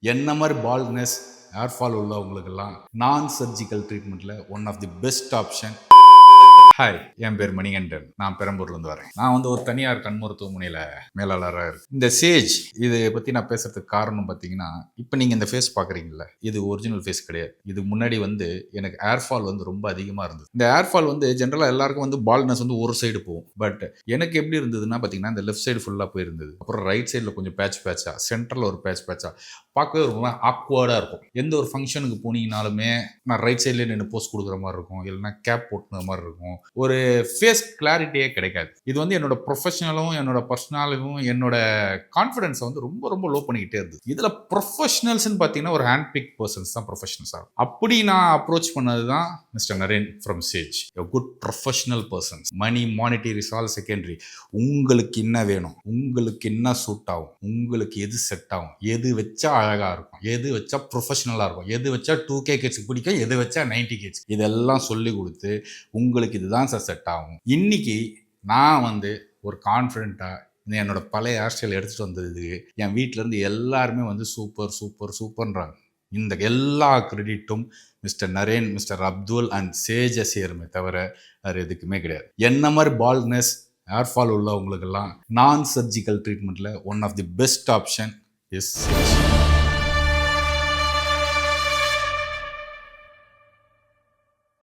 என்ன மாதிரி baldness hair fall உள்ளவங்களுக்கெல்லாம் நான் சர்ஜிக்கல் ட்ரீட்மெண்ட்டில் one of the best option. Hi, என் பேர் மணிகண்டன். நான் பெரம்பூர்லேருந்து வரேன். நான் வந்து ஒரு தனியார் கண் மருத்துவமனையில் மேலாளராக இருக்கேன். இந்த சேஜ் இதை பற்றி நான் பேசுறதுக்கு காரணம் பார்த்தீங்கன்னா, இப்போ நீங்கள் இந்த ஃபேஸ் பார்க்குறீங்கல்ல, இது ஒரிஜினல் ஃபேஸ் கிடையாது. இது முன்னாடி வந்து எனக்கு ஹேர் ஃபால் வந்து ரொம்ப அதிகமாக இருந்தது. இந்த ஹேர் ஃபால் வந்து ஜென்ரலாக எல்லாருக்கும் வந்து பால்ட்னஸ் வந்து ஒரு சைடு போகும். பட் எனக்கு எப்படி இருந்ததுன்னா பார்த்தீங்கன்னா, இந்த லெஃப்ட் சைடு ஃபுல்லாக போயிருந்தது. அப்புறம் ரைட் சைடில் கொஞ்சம் பேட்சாக, சென்டரில் ஒரு பேட்சாக பார்க்கவே ரொம்ப ஆக்வர்டாக இருக்கும். எந்த ஒரு ஃபங்க்ஷனுக்கு போனீங்கனாலுமே நான் ரைட் சைட்லேயே நின்று போஸ்ட் கொடுக்குற மாதிரி இருக்கும், இல்லைன்னா கேப் போட்டுன மாதிரி இருக்கும். ஒரு ஃபேஸ் கிளாரிட்டியே கிடைக்காது. இது வந்து என்னோட ப்ரொஃபஷனலும் என்னோட பர்சனாலும் என்னோட கான்ஃபிடன்ஸை வந்து ரொம்ப ரொம்ப லோ பண்ணிக்கிட்டே இருந்தது. இதில் ப்ரொஃபஷனல்ஸ்ன்னு பார்த்தீங்கன்னா ஒரு ஹேண்ட் பிக் பர்சன்ஸ் தான் ப்ரொஃபஷனல்ஸ் ஆகும். அப்படி நான் அப்ரோச் பண்ணது தான் mister Naren from Sage. A good professional persons. Money monetary is all secondary. உங்களுக்கு என்ன வேணும், உங்களுக்கு என்ன சூட் ஆகும், உங்களுக்கு எது செட் ஆகும், எது வச்சா அழகாக இருக்கும், எது வச்சா ப்ரொஃபஷனலாக இருக்கும், எது வச்சா 2K கிட்ஸுக்கு பிடிக்கும், எது வச்சா 90 கிட்ஸ், இதெல்லாம் சொல்லி கொடுத்து உங்களுக்கு இதுதான் சார் செட் ஆகும். இன்னைக்கு நான் வந்து ஒரு கான்ஃபிடென்ட்டாக என்னோட பழைய ஹேர் ஸ்டைல் எடுத்துகிட்டு வந்ததுக்கு என் வீட்டிலேருந்து எல்லாருமே வந்து சூப்பர் சூப்பர் சூப்பர்ன்றாங்க. இந்த எல்லா கிரெடிட்டும் mister Naren, mister Abdul and சேஜை சேருமே தவிர வேறு எதுக்குமே கிடையாது. என்ன மாதிரி பால்ட்னஸ் ஹேர் ஃபால் உள்ளவங்களுக்கெல்லாம் நான் சர்ஜிக்கல் ட்ரீட்மெண்ட்டில் one of the best option is Sage.